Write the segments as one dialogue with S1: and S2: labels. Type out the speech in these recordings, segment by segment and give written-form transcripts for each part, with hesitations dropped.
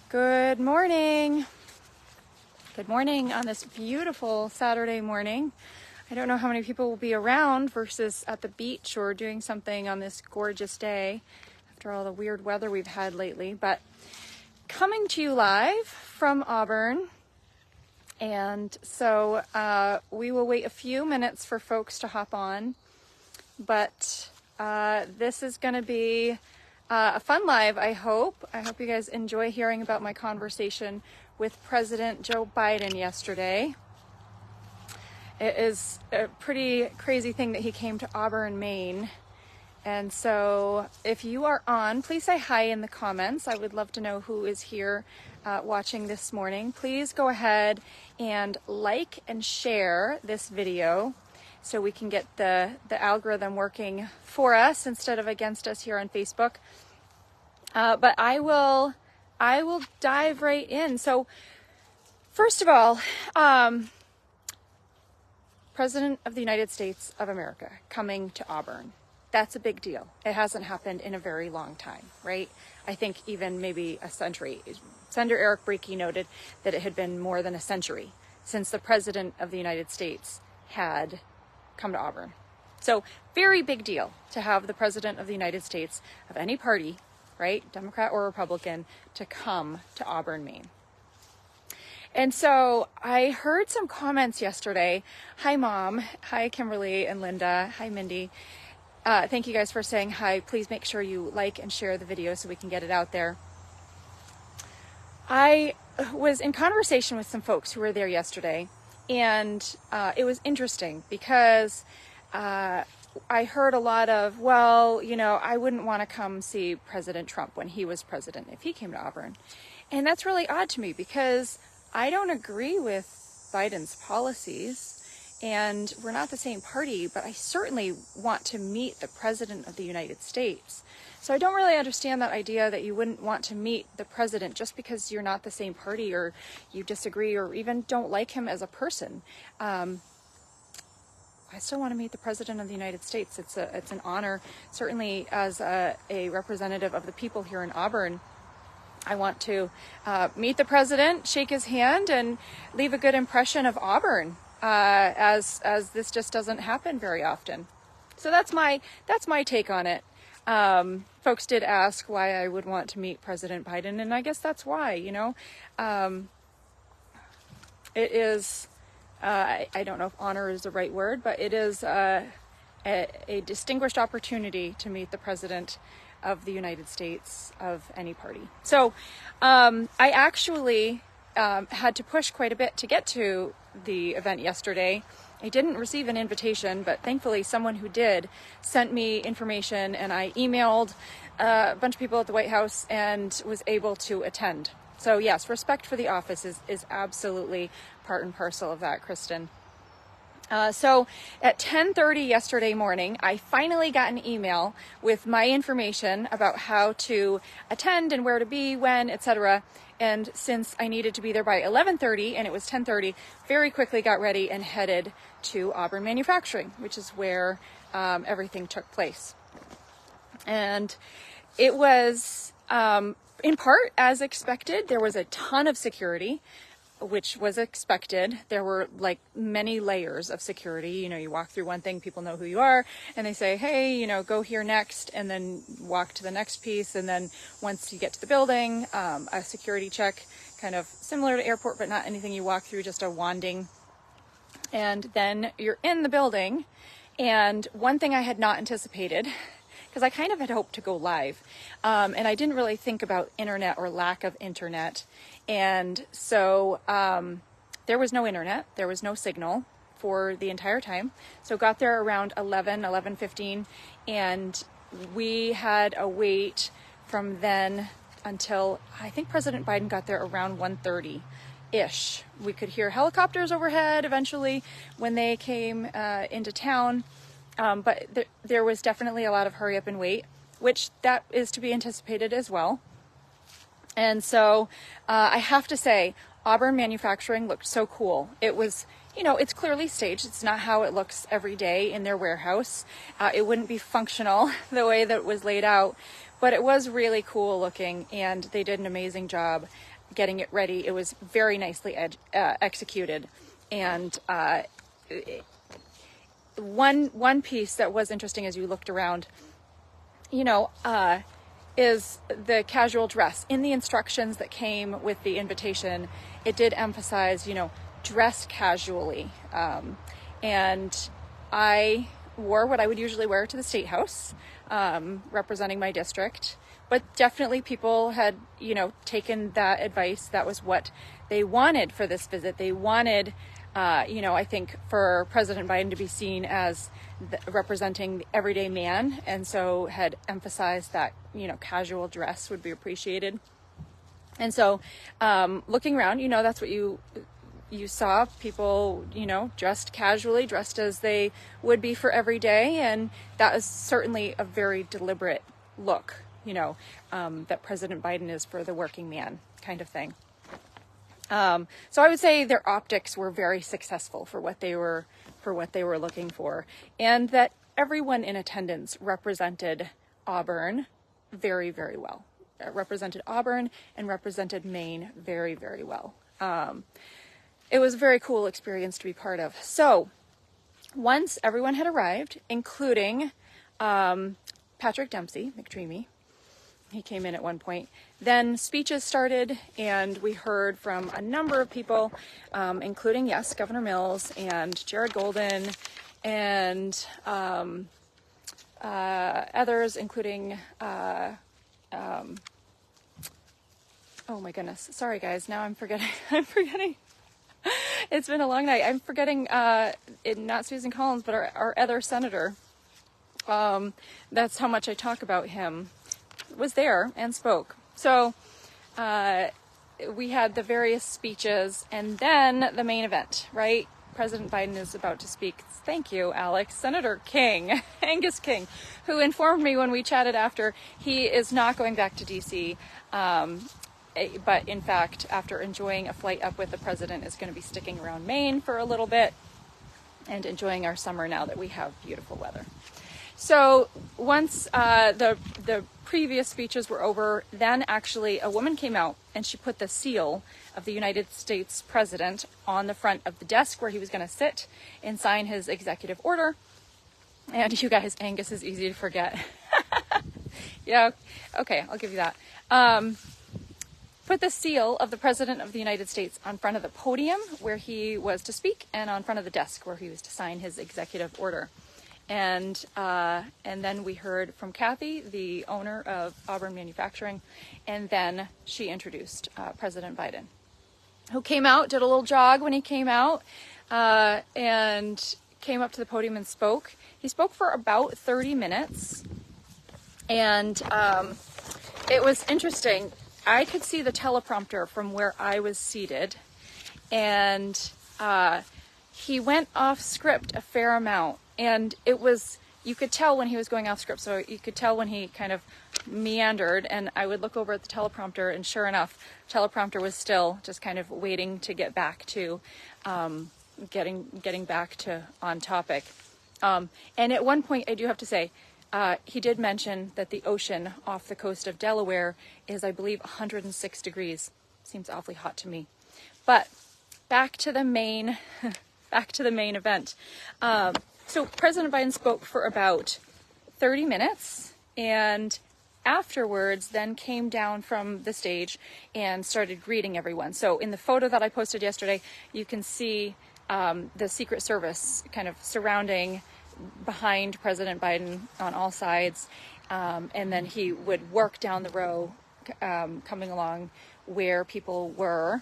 S1: Good morning. Good morning on this beautiful Saturday morning. I don't know how many people will be around versus at the beach or doing something on this gorgeous day after all the weird weather we've had lately, but coming to you live from Auburn. And so we will wait a few minutes for folks to hop on, but this is going to be a fun live, I hope. I hope you guys enjoy hearing about my conversation with President Joe Biden yesterday. It is a pretty crazy thing that he came to Auburn, Maine. And so if you are on, please say hi in the comments. I would love to know who is here watching this morning. Please go ahead and like and share this video so we can get the algorithm working for us instead of against us here on Facebook. But I will dive right in. So first of all, President of the United States of America coming to Auburn. That's a big deal. It hasn't happened in a very long time, right? I think even maybe a century. Senator Eric Brakey noted that it had been more than a century since the President of the United States had come to Auburn. So very big deal to have the President of the United States of any party, right, Democrat or Republican, to come to Auburn, Maine. And so I heard some comments yesterday. Hi, Mom. Hi, Kimberly and Linda. Hi, Mindy. Thank you guys for saying hi. Please make sure you like and share the video so we can get it out there. I was in conversation with some folks who were there yesterday, and it was interesting because I heard a lot of, well, you know, I wouldn't want to come see President Trump when he was president if he came to Auburn. And that's really odd to me because I don't agree with Biden's policies and we're not the same party, but I certainly want to meet the President of the United States. So I don't really understand that idea that you wouldn't want to meet the president just because you're not the same party or you disagree or even don't like him as a person. I still want to meet the President of the United States. It's an honor, certainly as a representative of the people here in Auburn. I want to meet the president, shake his hand, and leave a good impression of Auburn, as this just doesn't happen very often. So that's my take on it. Folks did ask why I would want to meet President Biden, and I guess that's why. You know, it is. I don't know if honor is the right word, but it is a distinguished opportunity to meet the president of the United States of any party. So I actually had to push quite a bit to get to the event yesterday. I didn't receive an invitation, but thankfully someone who did sent me information, and I emailed a bunch of people at the White House and was able to attend. So yes, respect for the office is absolutely part and parcel of that, Kristen. So at 10:30 yesterday morning, I finally got an email with my information about how to attend and where to be, when, etc. And since I needed to be there by 11:30 and it was 10:30, very quickly got ready and headed to Auburn Manufacturing, which is where everything took place. And it was in part as expected. There was a ton of security, which was expected. There were like many layers of security. You know, you walk through one thing, people know who you are, and they say, hey, you know, go here next, and then walk to the next piece. And then once you get to the building, a security check, kind of similar to airport, but not anything you walk through, just a wanding. And then you're in the building. And one thing I had not anticipated, because I kind of had hoped to go live, and I didn't really think about internet or lack of internet. And so there was no internet, there was no signal for the entire time. So got there around 11:15, and we had a wait from then until I think President Biden got there around 1:30-ish. We could hear helicopters overhead eventually when they came into town. But there was definitely a lot of hurry up and wait, which that is to be anticipated as well. And so I have to say, Auburn Manufacturing looked so cool. It was, you know, it's clearly staged. It's not how it looks every day in their warehouse. It wouldn't be functional the way that it was laid out, but it was really cool looking, and they did an amazing job. getting it ready. It was very nicely executed. And one piece that was interesting as you looked around, is the casual dress. In the instructions that came with the invitation, it did emphasize, dress casually. And I wore what I would usually wear to the State House, representing my district. But definitely people had, taken that advice. That was what they wanted for this visit. They wanted, I think for President Biden to be seen as representing the everyday man. And so had emphasized that, casual dress would be appreciated. And so looking around, that's what you saw people, dressed casually, dressed as they would be for every day. And that is certainly a very deliberate look, that President Biden is for the working man kind of thing. So I would say their optics were very successful for what they were looking for, and that everyone in attendance represented Auburn very, very well. Represented Auburn and represented Maine very, very well. It was a very cool experience to be part of. So once everyone had arrived, including Patrick Dempsey, McDreamy, he came in at one point, then speeches started, and we heard from a number of people, including, yes, Governor Mills and Jared Golden and others, including, oh my goodness, sorry guys, now I'm forgetting. It's been a long night. I'm forgetting, not Susan Collins, but our other senator. That's how much I talk about him. Was there and spoke. So we had the various speeches, and then the main event, right? President Biden is about to speak. Thank you, Alex. Senator King, Angus King, who informed me when we chatted after, he is not going back to D.C., but in fact, after enjoying a flight up with the president, is going to be sticking around Maine for a little bit and enjoying our summer now that we have beautiful weather. So once the previous speeches were over, then actually a woman came out and she put the seal of the United States president on the front of the desk where he was going to sit and sign his executive order. And you guys, Angus is easy to forget. Yeah, okay, I'll give you that. Put the seal of the President of the United States on front of the podium where he was to speak and on front of the desk where he was to sign his executive order. And then we heard from Kathy, the owner of Auburn Manufacturing, and then she introduced President Biden, who came out, did a little jog when he came out, and came up to the podium and spoke. He spoke for about 30 minutes, and it was interesting. I could see the teleprompter from where I was seated, and he went off script a fair amount. And it was, you could tell when he was going off script, so you could tell when he kind of meandered, and I would look over at the teleprompter, and sure enough, teleprompter was still just kind of waiting to get back to, getting back to on topic. And at one point, I do have to say, he did mention that the ocean off the coast of Delaware is, I believe, 106 degrees. Seems awfully hot to me. But back to the main event. So President Biden spoke for about 30 minutes, and afterwards then came down from the stage and started greeting everyone. So in the photo that I posted yesterday, you can see the Secret Service kind of surrounding behind President Biden on all sides, and then he would work down the row, coming along where people were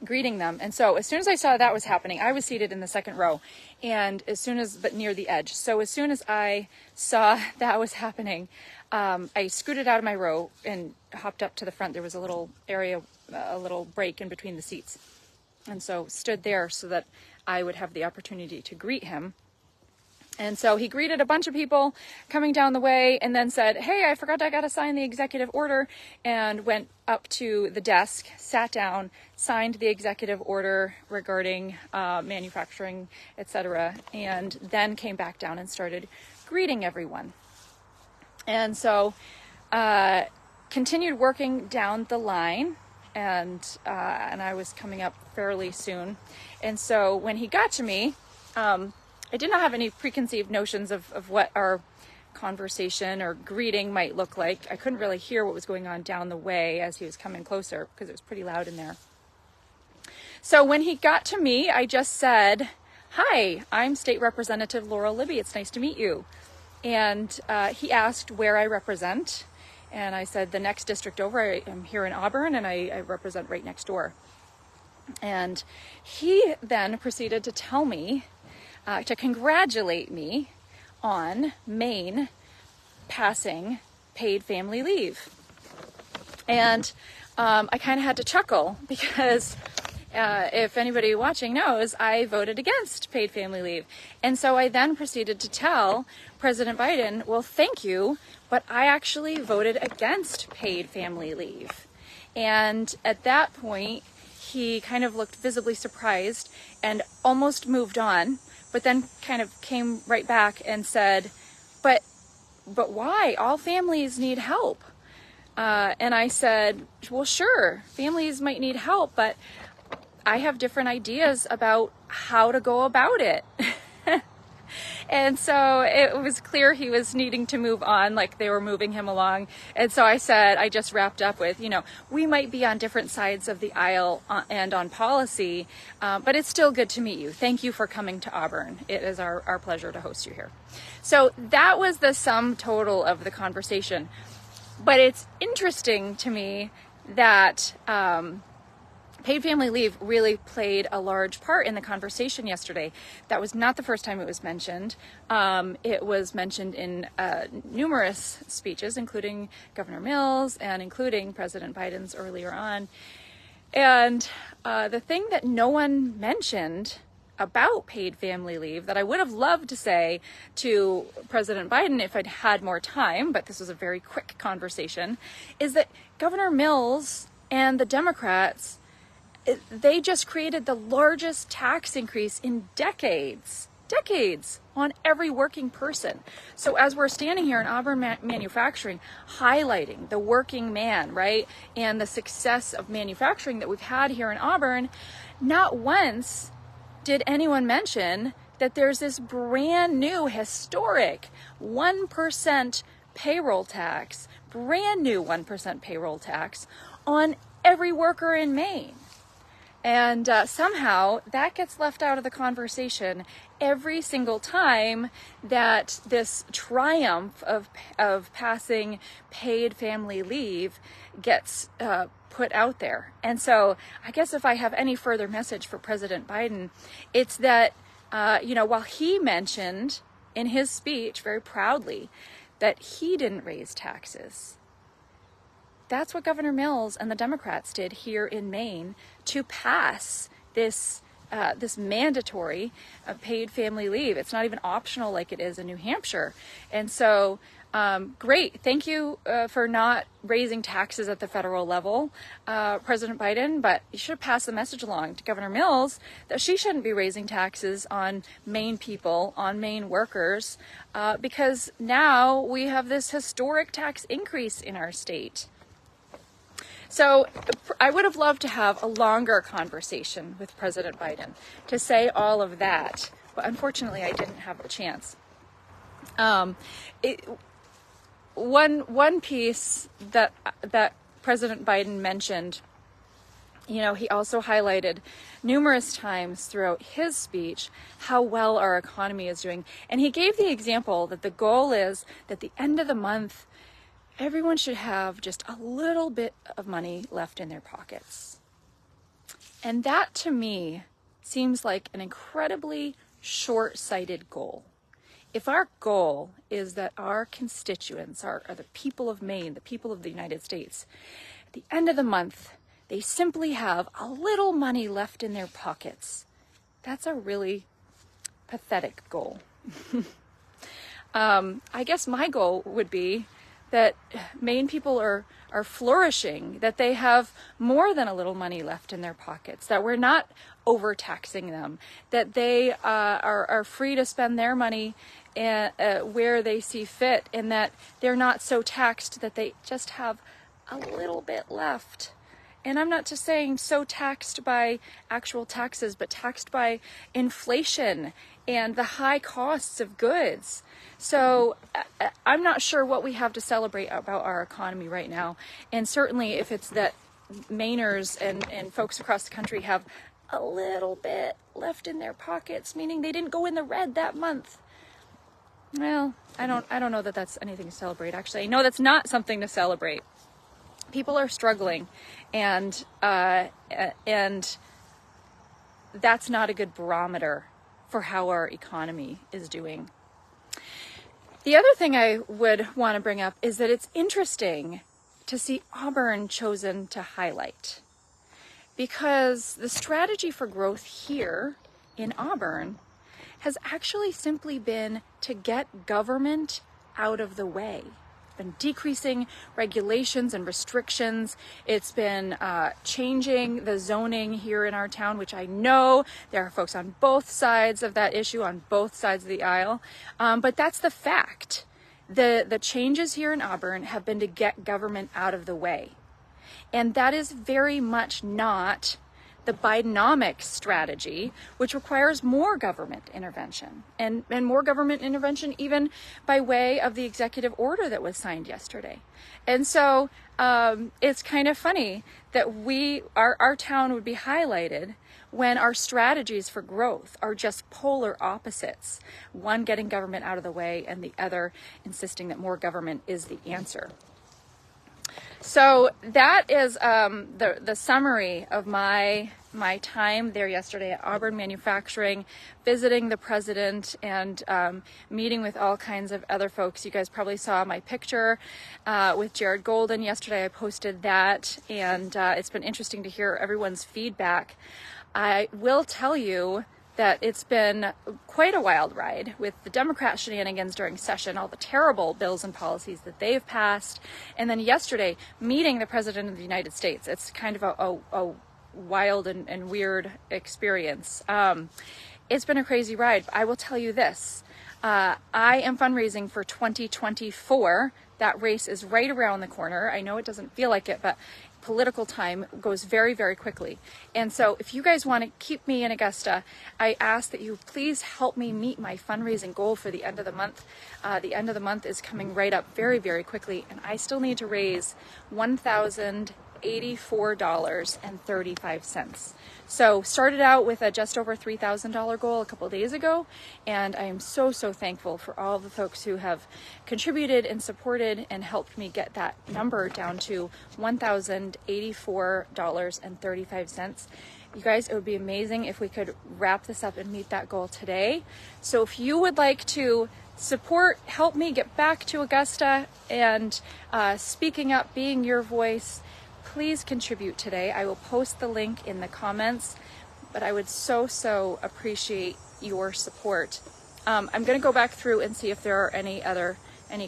S1: greeting them. And so as soon as I saw that was happening, I was seated in the second row, and but near the edge. So as soon as I saw that was happening, I scooted out of my row and hopped up to the front. There was a little area, a little break in between the seats. And so stood there so that I would have the opportunity to greet him. And so he greeted a bunch of people coming down the way and then said, "Hey, I forgot I got to sign the executive order," and went up to the desk, sat down, signed the executive order regarding manufacturing, etc., and then came back down and started greeting everyone. And so continued working down the line, and I was coming up fairly soon. And so when he got to me, I did not have any preconceived notions of what our conversation or greeting might look like. I couldn't really hear what was going on down the way as he was coming closer because it was pretty loud in there. So when he got to me, I just said, "Hi, I'm State Representative Laurel Libby. It's nice to meet you." And he asked where I represent. And I said, the next district over. I am here in Auburn, and I represent right next door. And he then proceeded to tell me, to congratulate me on Maine passing paid family leave. And I kind of had to chuckle because if anybody watching knows, I voted against paid family leave. And so I then proceeded to tell President Biden, well, thank you, but I actually voted against paid family leave. And at that point, he kind of looked visibly surprised and almost moved on, but then kind of came right back and said, but why? All families need help. And I said, well, sure, families might need help, but I have different ideas about how to go about it. And so it was clear he was needing to move on, like they were moving him along. And so I said, I just wrapped up with, we might be on different sides of the aisle and on policy, but it's still good to meet you. Thank you for coming to Auburn. It is our pleasure to host you here. So that was the sum total of the conversation. But it's interesting to me that paid family leave really played a large part in the conversation yesterday. That was not the first time it was mentioned. It was mentioned in numerous speeches, including Governor Mills and including President Biden's earlier on. And the thing that no one mentioned about paid family leave that I would have loved to say to President Biden if I'd had more time, but this was a very quick conversation, is that Governor Mills and the Democrats, they just created the largest tax increase in decades on every working person. So as we're standing here in Auburn Manufacturing, highlighting the working man, right, and the success of manufacturing that we've had here in Auburn, not once did anyone mention that there's this brand new historic 1% payroll tax, brand new 1% payroll tax on every worker in Maine. And somehow that gets left out of the conversation every single time that this triumph of passing paid family leave gets put out there. And so I guess if I have any further message for President Biden, it's that, while he mentioned in his speech very proudly that he didn't raise taxes, that's what Governor Mills and the Democrats did here in Maine to pass this mandatory paid family leave. It's not even optional like it is in New Hampshire. And so, great. Thank you for not raising taxes at the federal level, President Biden, but you should have passed the message along to Governor Mills that she shouldn't be raising taxes on Maine people, on Maine workers, because now we have this historic tax increase in our state. So I would have loved to have a longer conversation with President Biden to say all of that, but unfortunately I didn't have the chance. One piece that President Biden mentioned, he also highlighted numerous times throughout his speech how well our economy is doing. And he gave the example that the goal is that at the end of the month, everyone should have just a little bit of money left in their pockets. And that, to me, seems like an incredibly short-sighted goal. If our goal is that our constituents are the people of Maine, the people of the United States, at the end of the month, they simply have a little money left in their pockets, that's a really pathetic goal. I guess my goal would be that Maine people are flourishing, that they have more than a little money left in their pockets, that we're not overtaxing them, that they are free to spend their money where they see fit, and that they're not so taxed that they just have a little bit left. And I'm not just saying so taxed by actual taxes, but taxed by inflation and the high costs of goods. So I'm not sure what we have to celebrate about our economy right now. And certainly if it's that Mainers and folks across the country have a little bit left in their pockets, meaning they didn't go in the red that month. Well, I don't know that that's anything to celebrate. Actually, I know that's not something to celebrate. People are struggling, and that's not a good barometer for how our economy is doing. The other thing I would want to bring up is that it's interesting to see Auburn chosen to highlight, because the strategy for growth here in Auburn has actually simply been to get government out of the way. It's been decreasing regulations and restrictions. It's been changing the zoning here in our town, which I know there are folks on both sides of that issue, on both sides of the aisle. But that's the fact. The changes here in Auburn have been to get government out of the way. And that is very much not the Bidenomics strategy, which requires more government intervention and more government intervention even by way of the executive order that was signed yesterday. And so it's kind of funny that our town would be highlighted when our strategies for growth are just polar opposites. One getting government out of the way and the other insisting that more government is the answer. So that is the summary of my time there yesterday at Auburn Manufacturing, visiting the president and meeting with all kinds of other folks. You guys probably saw my picture with Jared Golden yesterday. I posted that, and it's been interesting to hear everyone's feedback. I will tell you that it's been quite a wild ride with the Democrat shenanigans during session, all the terrible bills and policies that they've passed, and then yesterday meeting the President of the United States. It's kind of a wild and weird experience. It's been a crazy ride. I will tell you this. I am fundraising for 2024. That race is right around the corner. I know it doesn't feel like it, but political time goes very, very quickly. And so if you guys want to keep me in Augusta, I ask that you please help me meet my fundraising goal for the end of the month. The end of the month is coming right up very, very quickly, and I still need to raise $1,084.35. So started out with a just over $3,000 goal a couple days ago, and I am so thankful for all the folks who have contributed and supported and helped me get that number down to $1,084.35. You guys, it would be amazing if we could wrap this up and meet that goal today. So if you would like to support, help me get back to Augusta and speaking up, being your voice, please contribute today. I will post the link in the comments, but I would so appreciate your support. I'm going to go back through and see if there are any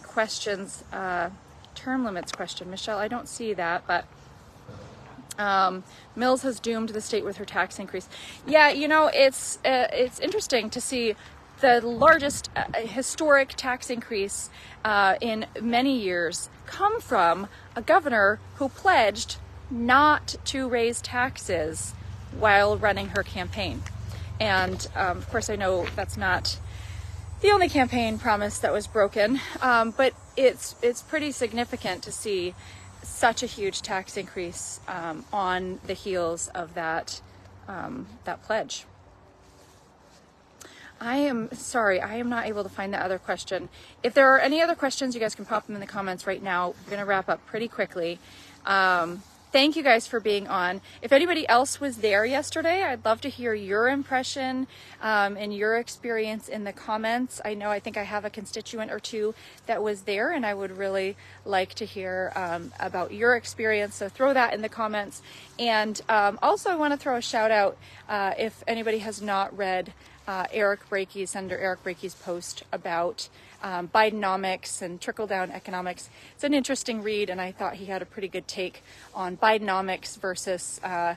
S1: questions. Term limits question, Michelle, I don't see that, but Mills has doomed the state with her tax increase. Yeah, you know, it's interesting to see the largest historic tax increase in many years come from a governor who pledged not to raise taxes while running her campaign. And of course, I know that's not the only campaign promise that was broken, but it's pretty significant to see such a huge tax increase on the heels of that pledge. I am sorry, I am not able to find that other question. If there are any other questions, you guys can pop them in the comments right now. We're going to wrap up pretty quickly. Thank you guys for being on. If anybody else was there yesterday, I'd love to hear your impression and your experience in the comments. I think I have a constituent or two that was there, and I would really like to hear about your experience. So throw that in the comments. And also I want to throw a shout out if anybody has not read Senator Eric Brakey's post about Bidenomics and trickle-down economics. It's an interesting read, and I thought he had a pretty good take on Bidenomics versus, a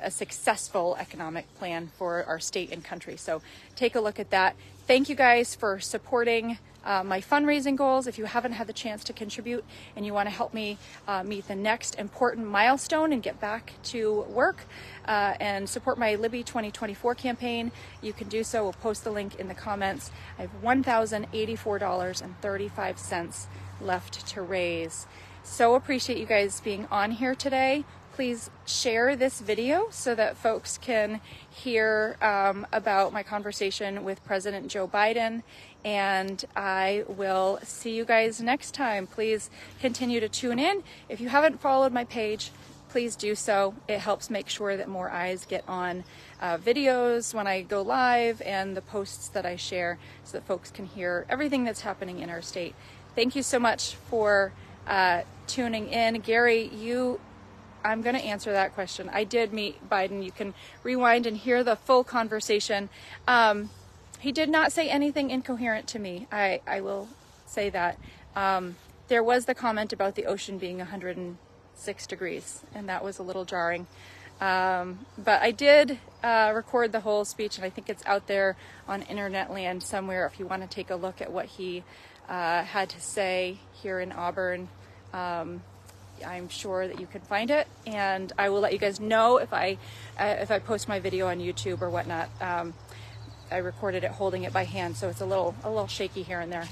S1: successful economic plan for our state and country. So take a look at that. Thank you guys for supporting my fundraising goals. If you haven't had the chance to contribute and you want to help me meet the next important milestone and get back to work and support my Libby 2024 campaign, you can do so. We'll post the link in the comments. I have $1,084.35 left to raise. So appreciate you guys being on here today. Please share this video so that folks can hear about my conversation with President Joe Biden. And I will see you guys next time. Please continue to tune in. If you haven't followed my page, please do so. It helps make sure that more eyes get on videos when I go live and the posts that I share so that folks can hear everything that's happening in our state. Thank you so much for tuning in. Gary, I'm going to answer that question. I did meet Biden. You can rewind and hear the full conversation. He did not say anything incoherent to me. I will say that. There was the comment about the ocean being 106 degrees, and that was a little jarring. But I did record the whole speech, and I think it's out there on internet land somewhere if you want to take a look at what he had to say here in Auburn. I'm sure that you can find it, and I will let you guys know if I post my video on YouTube or whatnot. I recorded it holding it by hand, so it's a little shaky here and there.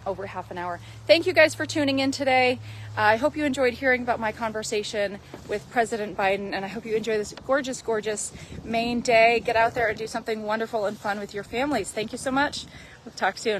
S1: Over half an hour. Thank you guys for tuning in today. I hope you enjoyed hearing about my conversation with President Biden, and I hope you enjoy this gorgeous, gorgeous Maine day. Get out there and do something wonderful and fun with your families. Thank you so much. We'll talk soon.